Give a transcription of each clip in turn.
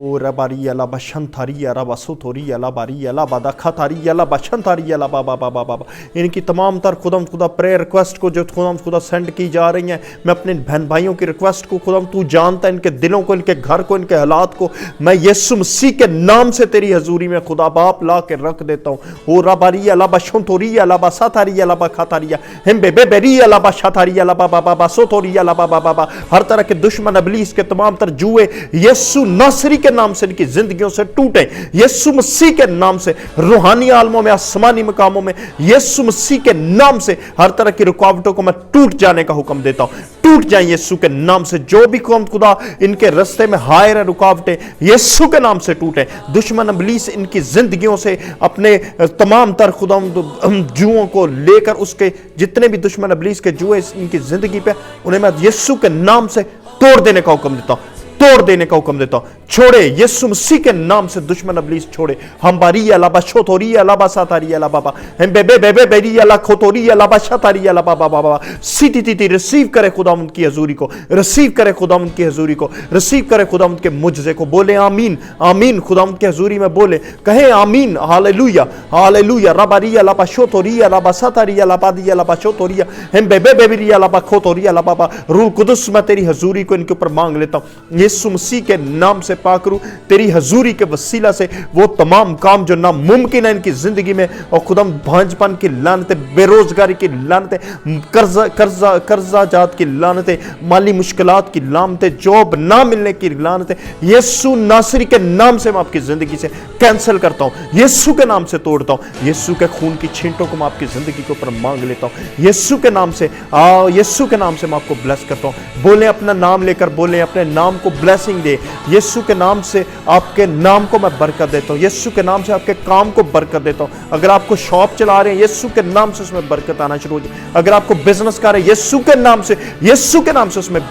O rabaria la bashantharia rabasotoria la baria la badakataria la bashantharia la बाबा बाबा बाबा इनकी तमाम तर खुदम खुदा प्रेयर रिक्वेस्ट को जो खुदम खुदा सेंड की जा रही हैं, मैं अपने बहन भाइयों की रिक्वेस्ट को खुदम तू जानता है, इनके दिलों को, इनके घर को, इनके हालात को मैं यीशु मसीह के नाम से तेरी हजूरी में खुदा बाप ला के रख देता हूँ। ओ रबारिया ला बशंतोरिया ला बसातारिया ला बखातारिया हम बेबेरिया ला बशातारिया ला बाबा बाबा सोतोरिया ला बाबा बाबा हर तरह के दुश्मन इब्लीस के तमाम तर जुए यीशु नासरी के नाम से इनकी जिंदगियों से टूटे, यीशु मसीह के नाम से रूहानी आलमों में, आसमानी मकामों में यीशु मसीह के नाम से हर तरह की रुकावटों को मैं टूट जाने का हुक्म देता हूं। टूट जाए यीशु के नाम से, जो भी कौम खुदा इनके रास्ते में हायर है रुकावटें यीशु के नाम से टूटे। दुश्मन इब्लीस इनकी जिंदगियों से अपने तमाम तर खुदा जुओं को लेकर, उसके जितने भी दुश्मन इब्लीस के जुए इनकी जिंदगी पे, उन्हें मैं यीशु के नाम से तोड़ देने का हुक्म देता हूं, तोड़ देने का हुक्म देता हूं। छोड़े यीशु मसीह के नाम से दुश्मन इब्लीस छोड़े। हम बारिया ला बशोतोरिया ला बसातारिया ला बाबा हम बेबे बेबे बेरिया ला खोतोरिया ला बशातारिया ला बाबा बाबा सीटी तीती रिसीव करे खुदा उनकी हजूरी को, रिसीव करे खुदा उनकी हजूरी को, रिसीव करे खुदा उनके मुझसे को। बोले आमीन आमीन, खुदा उनकी हजूरी में बोले, कहे आमीन, हालेलुया हालेलुया। रबारिया ला बशोतोरिया ला बसातारिया ला बादिया ला बशोतोरिया हम बेबे बेबेरिया ला बखोतोरिया ला बाबा। रूह कुदस मैं तेरी हजूरी को इनके ऊपर मांग लेता हूं यीशु मसीह के नाम से। पाक रू तेरी हजूरी के वसीला से वो तमाम काम जो नामुमकिन है इनकी जिंदगी में, और खुदम भांजपन की लानतें, बेरोजगारी की लानतें, कर्जा जात की लानतें, माली मुश्किलात की लानतें, जॉब ना मिलने की लानतें यीशु नासरी के नाम से मैं आपकी जिंदगी से कैंसिल करता हूं, यीशु के नाम से तोड़ता हूं। यीशु के खून की छींटों को मैं आपकी जिंदगी के ऊपर मांग लेता हूं यीशु के नाम से। यीशु के नाम से मैं आपको ब्लेस करता हूं। बोले अपना नाम लेकर, बोले अपने नाम को ब्लेसिंग दे। यीशु के नाम से आपके नाम को मैं बरकत देता हूं, यीशु के नाम से आपके काम को बरकत देता हूं। अगर आपको शॉप चला रहे हैं यीशु के नाम से उसमें बरकत आना शुरू हो जाए। अगर आपको बिजनेस कर रहे हैं यीशु के नाम से, यीशु के नाम से उसमें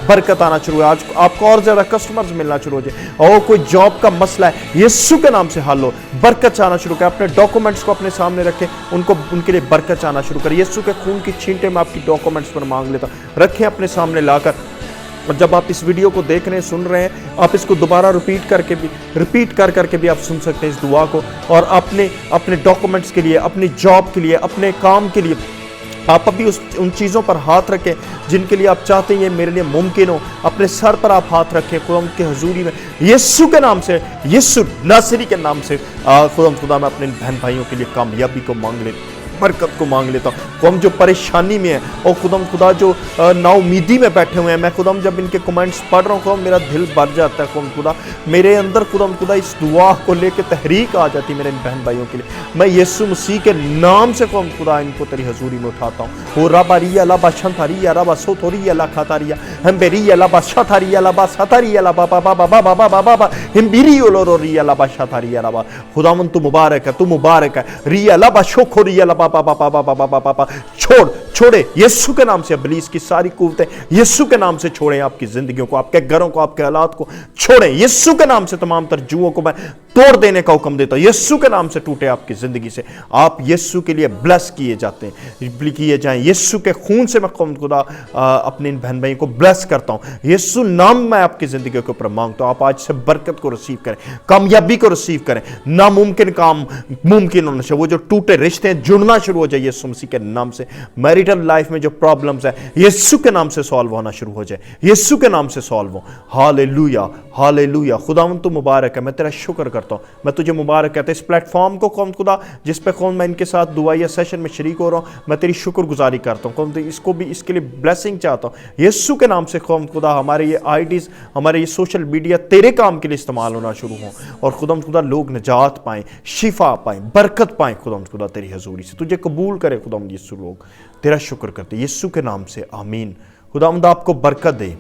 बरकत आना शुरू हो। आज आपको और ज्यादा कस्टमर्स मिलना शुरू हो जाए। और कोई जॉब का मसला है यीशु के नाम से हल हो, बरकत आना शुरू करें। अपने डॉक्यूमेंट्स को अपने सामने रखें, उनको उनके लिए बरकत आना शुरू करें। यीशु के खून की छींटे में आपकी डॉक्यूमेंट्स पर मांग लेता हूं, रखें अपने सामने लाकर। और जब आप इस वीडियो को देख रहे हैं, सुन रहे हैं, आप इसको दोबारा रिपीट कर करके भी आप सुन सकते हैं इस दुआ को। और अपने डॉक्यूमेंट्स के लिए, अपनी जॉब के लिए, अपने काम के लिए आप अभी उन चीज़ों पर हाथ रखें जिनके लिए आप चाहते हैं ये मेरे लिए मुमकिन हो। अपने सर पर आप हाथ रखें खुदा की हजूरी में, यीशु के नाम से, यीशु नासरी के नाम से। खुदा मैं अपने बहन भाइयों के लिए कामयाबी को मांग लेता, बरकत को मांग लेता हूँ। हम जो परेशानी में है और खुदा जो नाउमीदी में बैठे हुए हैं, मैं खुदा जब इनके कमेंट्स पढ़ रहा हूँ मेरा दिल भर जाता है। खुदा मेरे अंदर खुदा इस दुआ को लेकर तहरीक आ जाती मेरे बहन भाइयों के लिए। मैं यीशु मसीह के नाम से खुदा इनको तेरी हजूरी में उठाता हूँ। हो रबारिया ला बशंथारिया ला बसोतोरिया ला खातारिया हम बेरिया ला बशातारिया ला बसातारिया ला बाबा बाबा बाबा बाबा बाबा हम बिरियो लोरिया ला बशातारिया ला बा। खुदावन तू मुबारक है, तू मुबारक है। रिया ला बशोखोरिया ला बाबा बाबा बाबा बाबा बाबा छोड़े यीशु के नाम से इब्लीस की सारी कुव्वतें यीशु के नाम से छोड़ें। आपकी जिंदगियों को, आपके घरों को, आपके हालात को छोड़ें यीशु के नाम से। तमाम तर जुओं को मैं तोड़ देने का हुक्म देता हूं यीशु के नाम से। टूटे आपकी जिंदगी से, आप यीशु के लिए ब्लेस किए जाते हैं, किए जाएं यीशु के खून से। मैं खुदा अपने इन बहन भाइयों को ब्लेस करता हूं यीशु नाम मैं आपकी जिंदगी के ऊपर मांगता हूं। आप आज से बरकत को रिसीव करें, कामयाबी को रिसीव करें, नामुमकिन काम मुमकिन होना चाहिए। वो जो टूटे रिश्ते जुड़ना शुरू हो जाए यीशु मसीह के नाम से। मैरिटल लाइफ में जो प्रॉब्लम्स है यीशु के नाम से सॉल्व होना शुरू हो जाए, यीशु के नाम से सॉल्व हो। Hallelujah hallelujah. खुदावंद तू मुबारक है, मैं तेरा शुक्र करता हूं, मैं तुझे मुबारक कहता हूं। इस प्लेटफॉर्म को कौन खुदा जिस पे कौन मैं इनके साथ दुआया सेशन में शरीक हो रहा हूं, मैं तेरी शुक्रगुजारी करता हूं। कौन इसको भी इसके लिए ब्लेसिंग चाहता हूं यीशु के नाम से। कौन खुदा हमारे ये आईडीज, हमारे ये सोशल मीडिया तेरे काम के लिए इस्तेमाल होना शुरू हो, और खुदा लोग निजात पाएं, शिफा पाएं, बरकत पाएं। खुदा तेरी हजूरी से तुझे कबूल करे खुदा यीशु। लोग तेरा शुक्र करते यीशु के नाम से, आमीन। खुदावंद आपको बरकत दे।